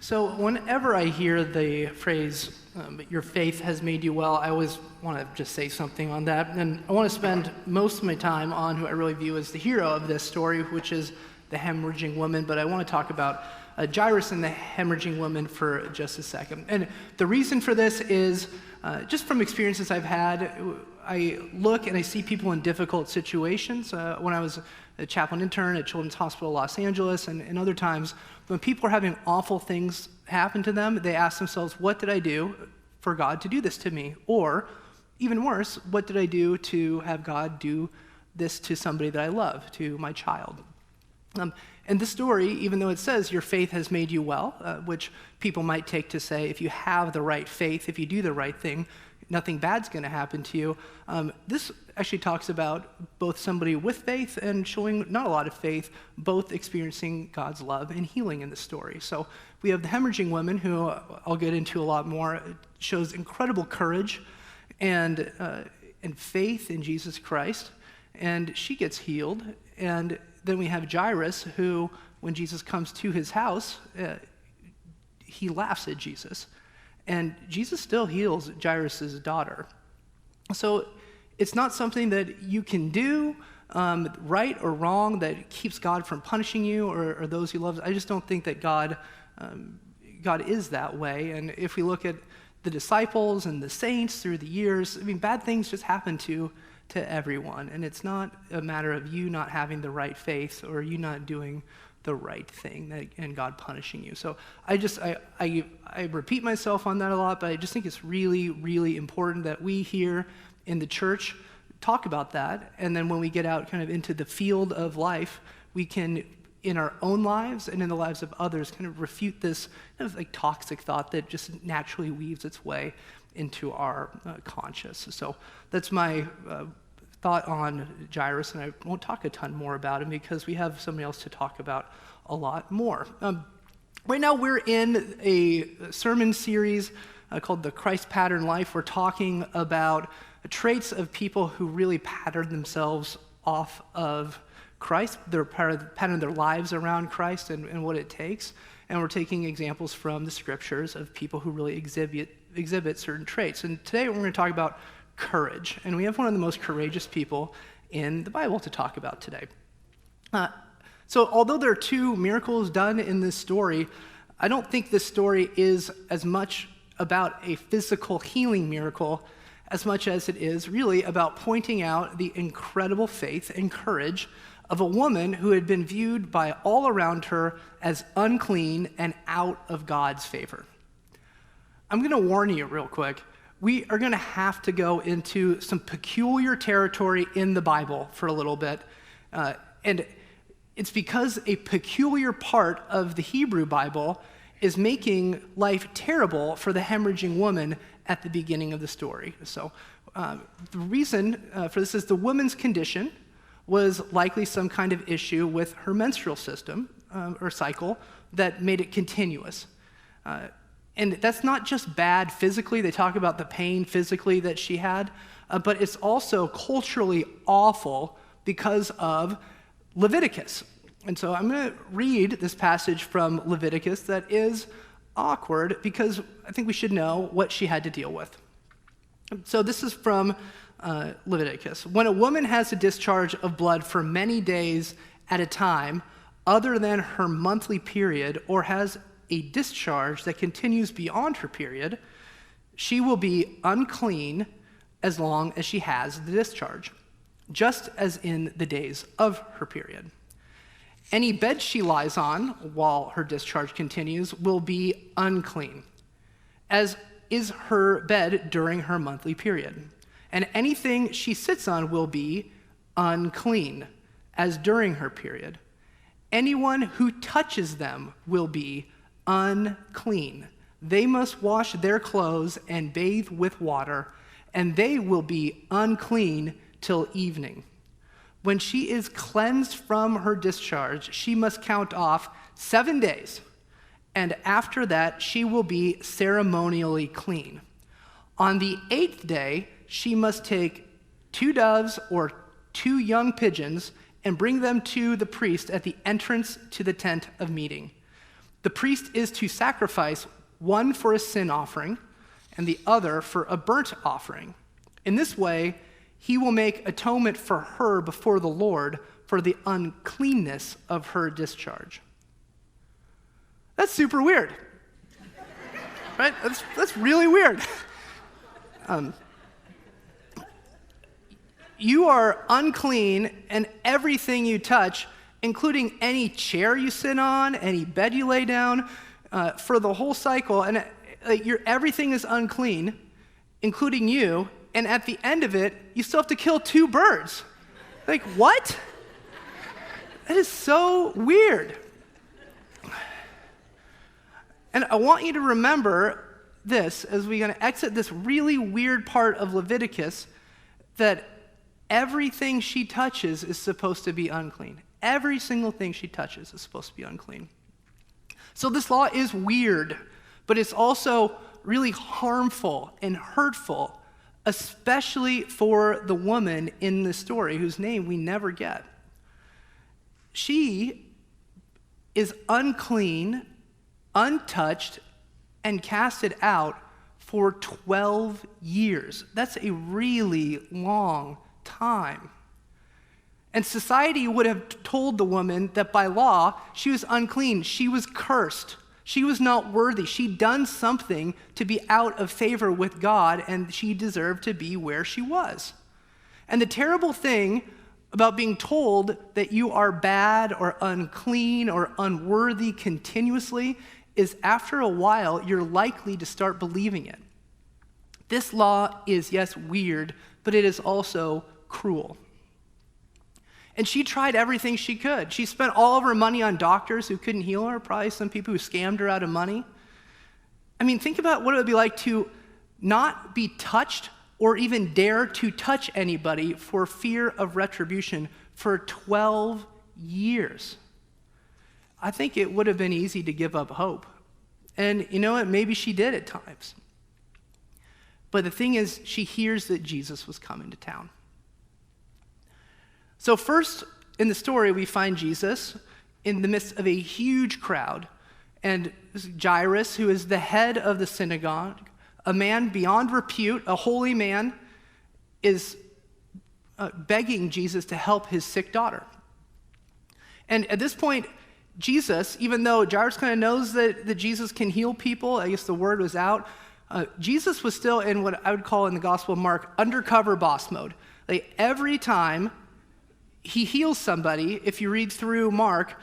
So whenever I hear the phrase, your faith has made you well, I always want to just say something on that. And I want to spend most of my time on who I really view as the hero of this story, which is the hemorrhaging woman. But I want to talk about Jairus and the hemorrhaging woman for just a second. And the reason for this is just from experiences I've had. I look and I see people in difficult situations. When I was a chaplain intern at Children's Hospital Los Angeles and other times, when people are having awful things happen to them, they ask themselves, what did I do for God to do this to me? Or, even worse, what did I do to have God do this to somebody that I love, to my child? And this story, even though it says your faith has made you well, which people might take to say if you have the right faith, if you do the right thing, nothing bad's going to happen to you. This actually talks about both somebody with faith and showing not a lot of faith, both experiencing God's love and healing in the story. So we have the hemorrhaging woman, who I'll get into a lot more, shows incredible courage and faith in Jesus Christ, and she gets healed. And then we have Jairus, who, when Jesus comes to his house, he laughs at Jesus. And Jesus still heals Jairus' daughter. So it's not something that you can do, right or wrong, that keeps God from punishing you or those he loves. I just don't think that God is that way. And if we look at the disciples and the saints through the years, I mean, bad things just happen to everyone. And it's not a matter of you not having the right faith or you not doing the right thing and God punishing you. So I repeat myself on that a lot, but I just think it's really, really important that we here in the church talk about that. And then when we get out kind of into the field of life, we can, in our own lives and in the lives of others, kind of refute this kind of like toxic thought that just naturally weaves its way into our conscience. So that's my thought on Jairus, and I won't talk a ton more about him because we have somebody else to talk about a lot more. Right now we're in a sermon series called The Christ Pattern Life. We're talking about traits of people who really pattern themselves off of Christ. They're pattern their lives around Christ and what it takes. And we're taking examples from the scriptures of people who really exhibit certain traits. And today we're going to talk about courage. And we have one of the most courageous people in the Bible to talk about today. So although there are two miracles done in this story, I don't think this story is as much about a physical healing miracle as much as it is really about pointing out the incredible faith and courage of a woman who had been viewed by all around her as unclean and out of God's favor. I'm going to warn you real quick. We are going to have to go into some peculiar territory in the Bible for a little bit. And it's because a peculiar part of the Hebrew Bible is making life terrible for the hemorrhaging woman at the beginning of the story. So the reason for this is the woman's condition was likely some kind of issue with her menstrual system or cycle that made it continuous. And that's not just bad physically. They talk about the pain physically that she had, but it's also culturally awful because of Leviticus. And so I'm going to read this passage from Leviticus that is awkward because I think we should know what she had to deal with. So this is from Leviticus. When a woman has a discharge of blood for many days at a time, other than her monthly period, or has a discharge that continues beyond her period, she will be unclean as long as she has the discharge, just as in the days of her period. Any bed she lies on while her discharge continues will be unclean, as is her bed during her monthly period. And anything she sits on will be unclean, as during her period. Anyone who touches them will be unclean. They must wash their clothes and bathe with water, and they will be unclean till evening. When she is cleansed from her discharge, she must count off 7 days, and after that she will be ceremonially clean. On the 8th day, she must take 2 doves or 2 young pigeons and bring them to the priest at the entrance to the tent of meeting. The priest is to sacrifice one for a sin offering and the other for a burnt offering. In this way, he will make atonement for her before the Lord for the uncleanness of her discharge. That's super weird, right? That's really weird. You are unclean, and everything you touch, including any chair you sit on, any bed you lay down, for the whole cycle, and everything is unclean, including you, and at the end of it, you still have to kill 2 birds. Like, what? That is so weird. And I want you to remember this as we're going to exit this really weird part of Leviticus, that everything she touches is supposed to be unclean. Every single thing she touches is supposed to be unclean. So this law is weird, but it's also really harmful and hurtful, especially for the woman in the story whose name we never get. She is unclean, untouched, and casted out for 12 years. That's a really long time. And society would have told the woman that by law, she was unclean, she was cursed, she was not worthy, she'd done something to be out of favor with God, and she deserved to be where she was. And the terrible thing about being told that you are bad or unclean or unworthy continuously is after a while, you're likely to start believing it. This law is, yes, weird, but it is also cruel. And she tried everything she could. She spent all of her money on doctors who couldn't heal her, probably some people who scammed her out of money. I mean, think about what it would be like to not be touched or even dare to touch anybody for fear of retribution for 12 years. I think it would have been easy to give up hope. And you know what? Maybe she did at times. But the thing is, she hears that Jesus was coming to town. So first, in the story, we find Jesus in the midst of a huge crowd. And Jairus, who is the head of the synagogue, a man beyond repute, a holy man, is begging Jesus to help his sick daughter. And at this point, Jesus, even though Jairus kind of knows that Jesus can heal people, I guess the word was out, Jesus was still in what I would call in the Gospel of Mark, undercover boss mode. Like every time he heals somebody, if you read through Mark,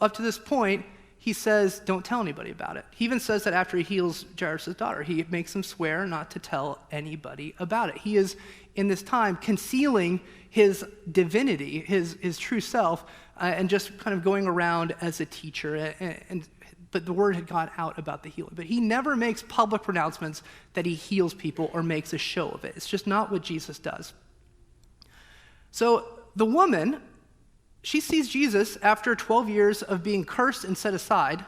up to this point, he says, don't tell anybody about it. He even says that after he heals Jairus' daughter, he makes him swear not to tell anybody about it. He is, in this time, concealing his divinity, his true self, and just kind of going around as a teacher. But the word had gone out about the healing. But he never makes public pronouncements that he heals people or makes a show of it. It's just not what Jesus does. So the woman, she sees Jesus after 12 years of being cursed and set aside,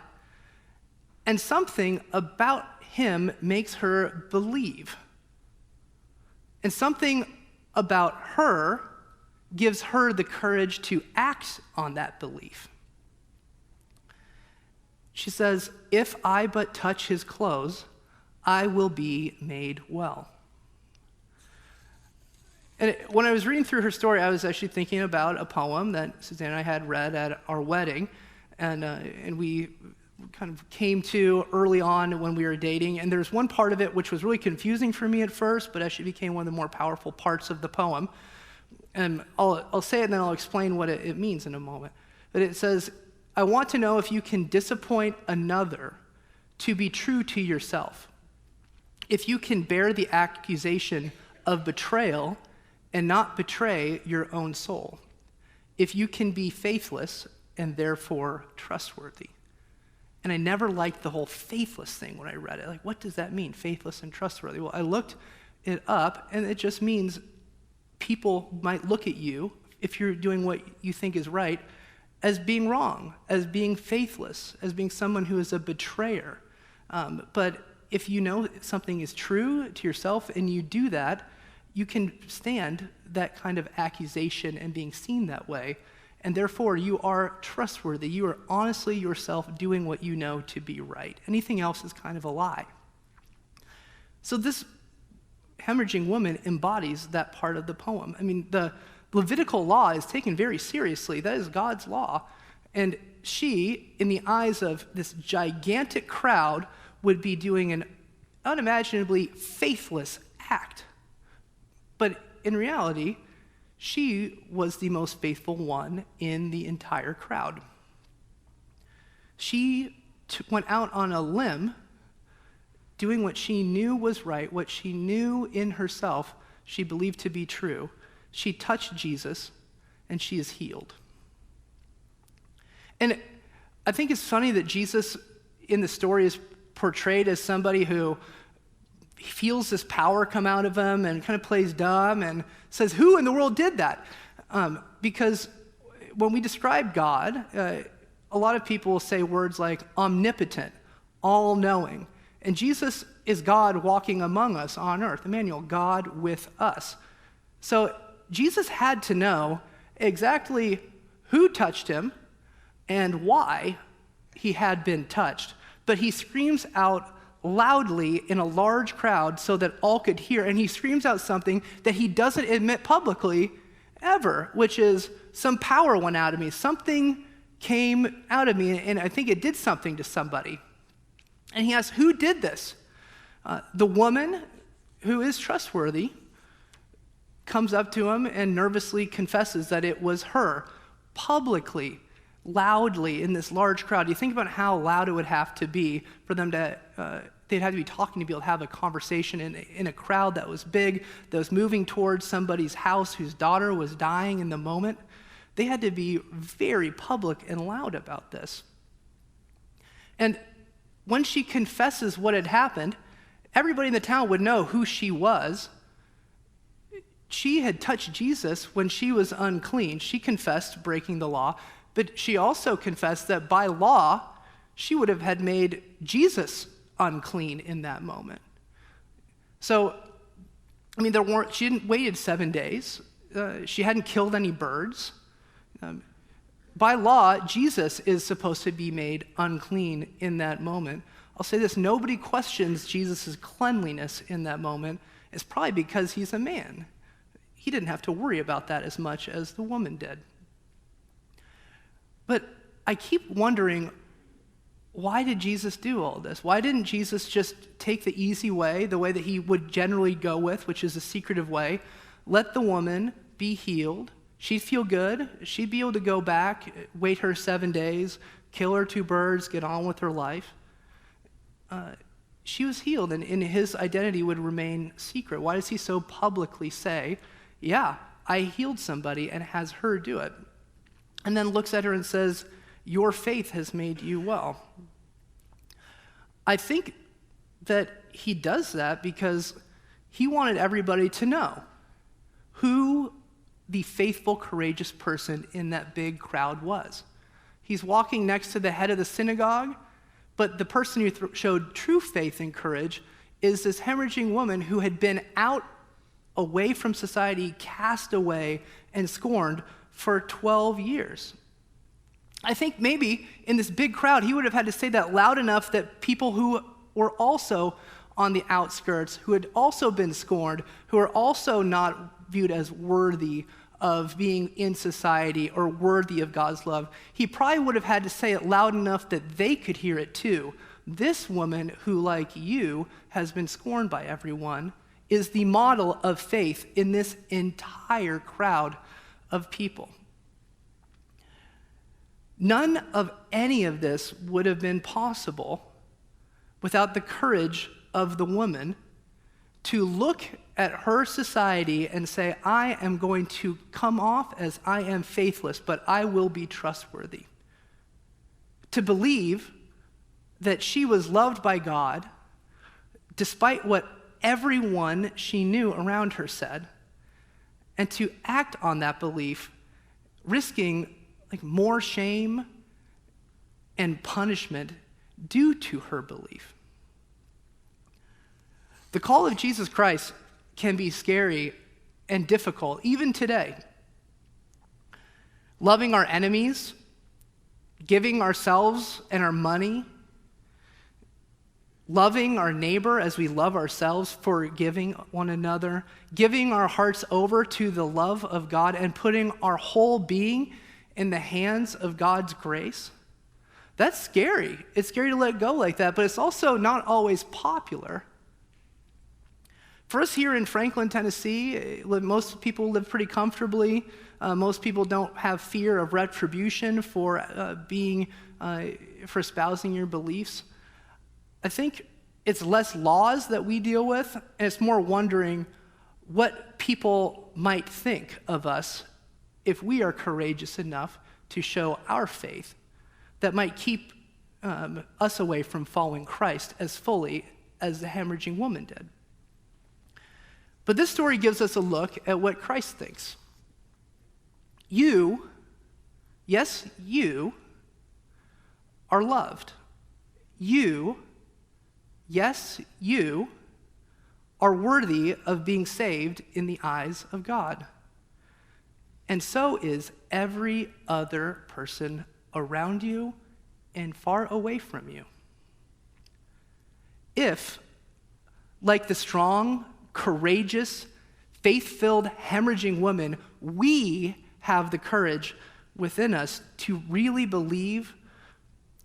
and something about him makes her believe. And something about her gives her the courage to act on that belief. She says, if I but touch his clothes, I will be made well. And when I was reading through her story, I was actually thinking about a poem that Suzanne and I had read at our wedding, and we kind of came to early on when we were dating. And there's one part of it which was really confusing for me at first, but actually became one of the more powerful parts of the poem. And I'll say it and then I'll explain what it means in a moment. But it says, I want to know if you can disappoint another to be true to yourself. If you can bear the accusation of betrayal and not betray your own soul. If you can be faithless and therefore trustworthy. And I never liked the whole faithless thing when I read it. Like, what does that mean, faithless and trustworthy? Well, I looked it up, and it just means people might look at you, if you're doing what you think is right, as being wrong, as being faithless, as being someone who is a betrayer. But if you know something is true to yourself and you do that, you can stand that kind of accusation and being seen that way, and therefore you are trustworthy. You are honestly yourself doing what you know to be right. Anything else is kind of a lie. So this hemorrhaging woman embodies that part of the poem. I mean, the Levitical law is taken very seriously. That is God's law. And she, in the eyes of this gigantic crowd, would be doing an unimaginably faithless act. But in reality, she was the most faithful one in the entire crowd. She went out on a limb, doing what she knew was right, what she knew in herself she believed to be true. She touched Jesus, and she is healed. And I think it's funny that Jesus in the story is portrayed as somebody who feels this power come out of him and kind of plays dumb and says, who in the world did that? Because when we describe God, a lot of people will say words like omnipotent, all-knowing. And Jesus is God walking among us on earth. Emmanuel, God with us. So Jesus had to know exactly who touched him and why he had been touched. But he screams out loudly in a large crowd so that all could hear, and he screams out something that he doesn't admit publicly ever, which is, some power went out of me. Something came out of me, and I think it did something to somebody. And he asks, who did this? The woman who is trustworthy comes up to him and nervously confesses that it was her, publicly, loudly, in this large crowd. You think about how loud it would have to be for them to, they'd have to be talking to be able to have a conversation in a crowd that was big, that was moving towards somebody's house whose daughter was dying in the moment. They had to be very public and loud about this. And when she confesses what had happened, everybody in the town would know who she was. She had touched Jesus when she was unclean. She confessed breaking the law, but she also confessed that by law, she would have had made Jesus unclean in that moment. So, I mean, she hadn't waited 7 days. She hadn't killed any birds. By law, Jesus is supposed to be made unclean in that moment. I'll say this, nobody questions Jesus' cleanliness in that moment. It's probably because he's a man. He didn't have to worry about that as much as the woman did. But I keep wondering, why did Jesus do all this? Why didn't Jesus just take the easy way, the way that he would generally go with, which is a secretive way, let the woman be healed? She'd feel good. She'd be able to go back, wait her 7 days, kill her 2 birds, get on with her life. She was healed, and his identity would remain secret. Why does he so publicly say, yeah, I healed somebody, and has her do it? And then looks at her and says, your faith has made you well. I think that he does that because he wanted everybody to know who the faithful, courageous person in that big crowd was. He's walking next to the head of the synagogue, but the person who showed true faith and courage is this hemorrhaging woman who had been out away from society, cast away and scorned for 12 years. I think maybe in this big crowd, he would have had to say that loud enough that people who were also on the outskirts, who had also been scorned, who are also not viewed as worthy of being in society or worthy of God's love, he probably would have had to say it loud enough that they could hear it too. This woman who, like you, has been scorned by everyone, is the model of faith in this entire crowd of people. None of any of this would have been possible without the courage of the woman to look at her society and say, I am going to come off as I am faithless, but I will be trustworthy. To believe that she was loved by God, despite what everyone she knew around her said, and to act on that belief, risking more shame and punishment due to her belief. The call of Jesus Christ can be scary and difficult, even today. loving our enemies, giving ourselves and our money, loving our neighbor as we love ourselves, forgiving one another, giving our hearts over to the love of God, and putting our whole being in the hands of God's grace. That's scary. It's scary to let go like that, but it's also not always popular. For us here in Franklin, Tennessee, most people live pretty comfortably. Most people don't have fear of retribution for espousing your beliefs. I think it's less laws that we deal with, and it's more wondering what people might think of us if we are courageous enough to show our faith that might keep us away from following Christ as fully as the hemorrhaging woman did. But this story gives us a look at what Christ thinks. You, yes, you, are loved. You, yes, you, are worthy of being saved in the eyes of God. And so is every other person around you and far away from you. If, like the strong, courageous, faith-filled, hemorrhaging woman, we have the courage within us to really believe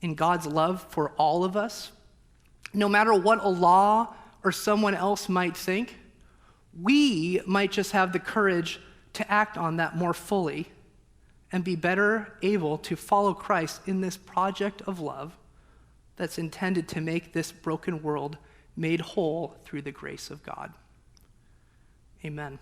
in God's love for all of us, no matter what a law or someone else might think, we might just have the courage to act on that more fully and be better able to follow Christ in this project of love that's intended to make this broken world made whole through the grace of God. Amen.